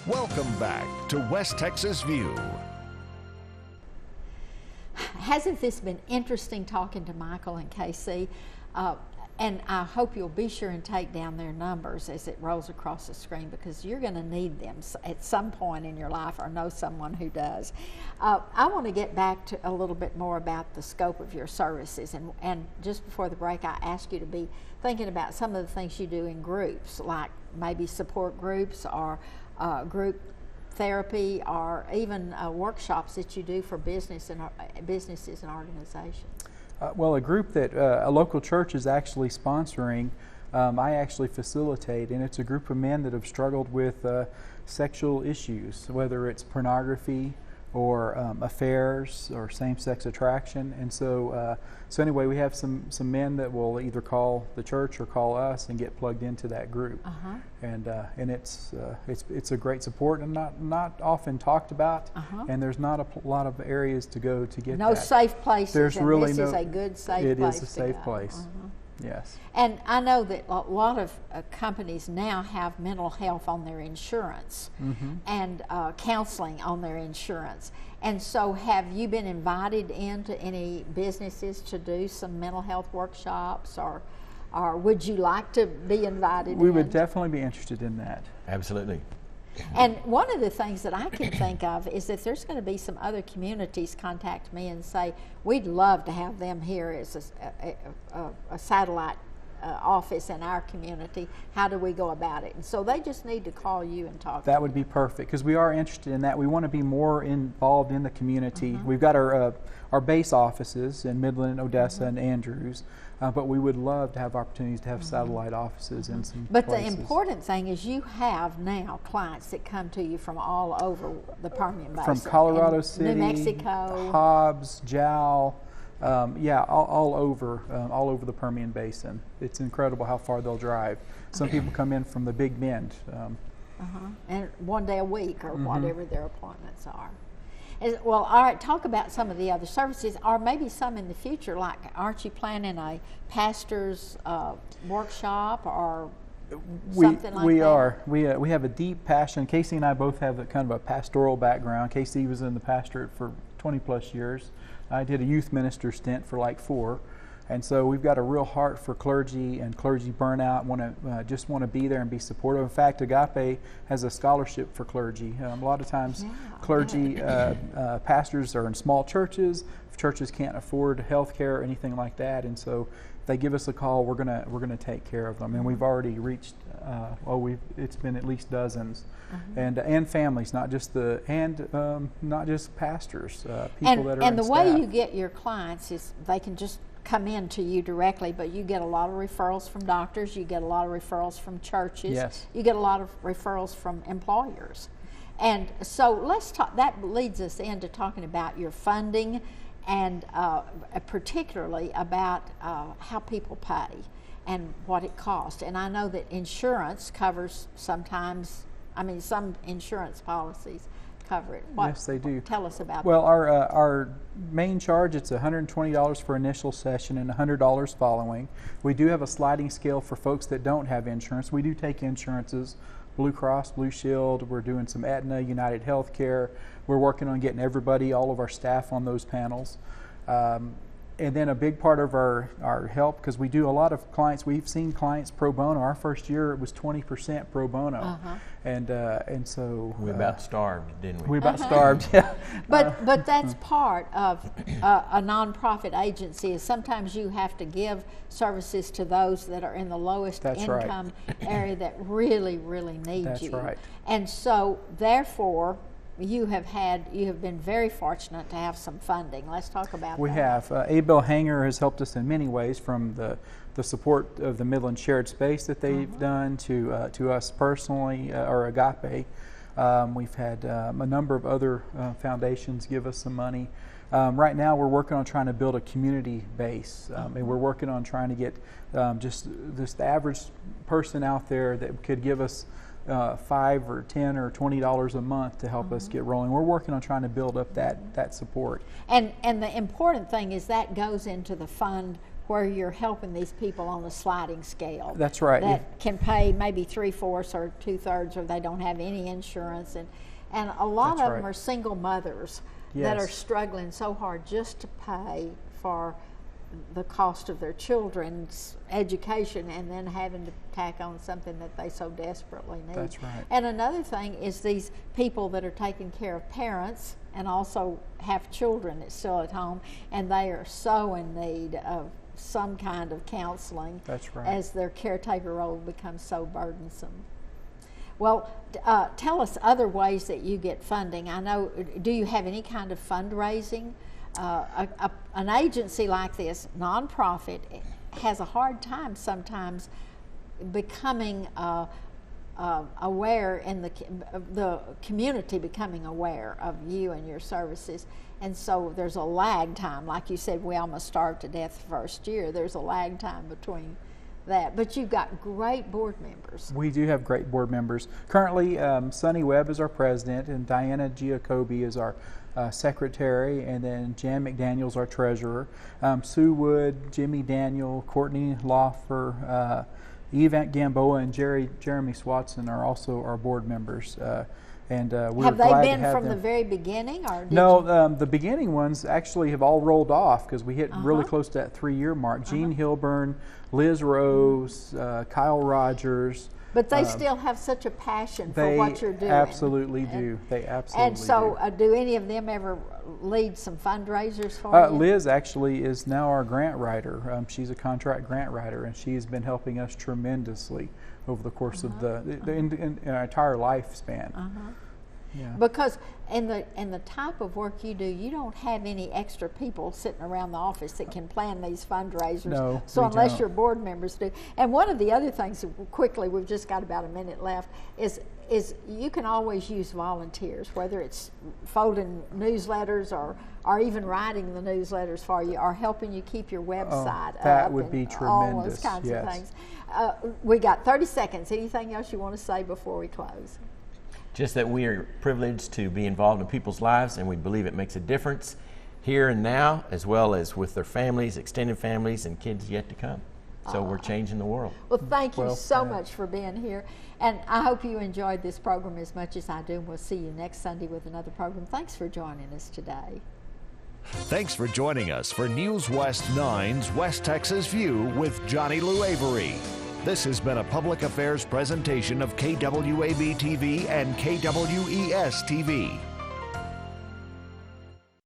Welcome back to West Texas View. Hasn't this been interesting talking to Michael and Casey? And I hope you'll be sure and take down their numbers as it rolls across the screen, because you're going to need them at some point in your life, or know someone who does. I want to get back to a little bit more about the scope of your services. And just before the break, I asked you to be thinking about some of the things you do in groups, like maybe support groups or group therapy, or even workshops that you do for businesses and organizations. Well, a group that a local church is actually sponsoring, I actually facilitate, and it's a group of men that have struggled with sexual issues, whether it's pornography or affairs or same-sex attraction. And so anyway, we have some men that will either call the church or call us and get plugged into that group. And it's a great support, and not often talked about. And there's not a lot of areas to go to get no that. Safe places. There's and really this is a good safe place. It is a safe place. Yes. And I know that a lot of companies now have mental health on their insurance and counseling on their insurance. And so have you been invited into any businesses to do some mental health workshops, or would you like to be invited We in? would definitely be interested in that. Absolutely. And one of the things that I can think of is that there's going to be some other communities contact me and say, we'd love to have them here as a satellite office in our community. How do we go about it? And so they just need to call you and talk. That would be perfect, because we are interested in that. We want to be more involved in the community. We've got our base offices in Midland, Odessa, and Andrews, but we would love to have opportunities to have satellite offices in some But places. the important thing is you have now clients that come to you from all over the Permian Basin. From Colorado and City, New Mexico, Hobbs, Jowl, all over the Permian Basin. It's incredible how far they'll drive. Some people come in from the Big Bend. and one day a week, or whatever their appointments are. Well, all right, talk about some of the other services, or maybe some in the future, like aren't you planning a pastor's workshop or something like that? We have a deep passion. Casey and I both have a kind of a pastoral background. Casey was in the pastorate for 20 plus years. I did a youth minister stint for like 4. And so we've got a real heart for clergy and clergy burnout. Just want to be there and be supportive. In fact, Agape has a scholarship for clergy. A lot of times, clergy pastors are in small churches. If churches can't afford health care or anything like that, and so if they give us a call, we're gonna take care of them. And we've already reached. It's been at least dozens, and families, not just pastors, people that are and the in way staff. you get your clients is they can just come in to you directly, but you get a lot of referrals from doctors, you get a lot of referrals from churches, Yes. you get a lot of referrals from employers. And so let's talk, that leads us into talking about your funding, and particularly about how people pay and what it costs. And I know that insurance covers sometimes, some insurance policies cover it. Yes, they do. Tell us about Well, that. our main charge, it's $120 for initial session and $100 following. We do have a sliding scale for folks that don't have insurance. We do take insurances, Blue Cross, Blue Shield. We're doing some Aetna, United Healthcare. We're working on getting everybody, all of our staff on those panels. And then a big part of our help, because we do a lot of clients, we've seen clients pro bono. Our first year it was 20% pro bono. And so We about starved, didn't we? we about starved. Yeah. But that's part of a nonprofit agency. Is sometimes you have to give services to those that are in the lowest That's right. income area that really, really need That's you. right. And so, therefore, you have been very fortunate to have some funding. Let's talk about We that. have. Abel Hanger has helped us in many ways, from the support of the Midland Shared Space that they've done to us personally, or Agape. We've had a number of other foundations give us some money. Right now we're working on trying to build a community base, and we're working on trying to get just the average person out there that could give us $5 or $10 or $20 a month to help us get rolling. We're working on trying to build up that support. And the important thing is that goes into the fund where you're helping these people on a sliding scale. That's right. That can pay maybe 3/4 or 2/3, or they don't have any insurance, and a lot That's of them right. are single mothers that are struggling so hard just to pay for the cost of their children's education, and then having to tack on something that they so desperately need. That's right. And another thing is these people that are taking care of parents and also have children that's still at home, and they are so in need of some kind of counseling. That's right. As their caretaker role becomes so burdensome. Well, tell us other ways that you get funding. I know, do you have any kind of fundraising? An agency like this, nonprofit, has a hard time sometimes becoming aware, and the community becoming aware of you and your services. And so there's a lag time. Like you said, we almost starved to death the first year. There's a lag time between that. But you've got great board members. We do have great board members. Currently, Sonny Webb is our president, and Diana Giacobbe is our secretary, and then Jan McDaniel's our treasurer. Sue Wood, Jimmy Daniel, Courtney Laufer, Yvette Gamboa, and Jeremy Swatson are also our board members. And we're have they glad been to have from them. the very beginning, or did No, the beginning ones actually have all rolled off because we hit really close to that 3-year mark. Jean Hilburn, Liz Rose, Kyle Rogers. But they still have such a passion for what you're doing. They absolutely do. They absolutely And so, do. do any of them ever lead some fundraisers for you? Liz actually is now our grant writer. She's a contract grant writer, and she has been helping us tremendously over the course of in our entire lifespan. Yeah. Because in the type of work you do, you don't have any extra people sitting around the office that can plan these fundraisers. No, so we unless don't. your board members do. And one of the other things, quickly, we've just got about a minute left, is you can always use volunteers, whether it's folding newsletters or even writing the newsletters for you, or helping you keep your website up. That would be and tremendous. all those kinds yes. of things. We got 30 seconds. Anything else you want to say before we close? Just that we are privileged to be involved in people's lives, and we believe it makes a difference here and now, as well as with their families, extended families, and kids yet to come. So we're changing the world. Well, thank you Well, so much for being here. And I hope you enjoyed this program as much as I do. We'll see you next Sunday with another program. Thanks for joining us today. Thanks for joining us for News West 9's West Texas View with Johnny Lou Avery. This has been a public affairs presentation of KWAB TV and KWES TV.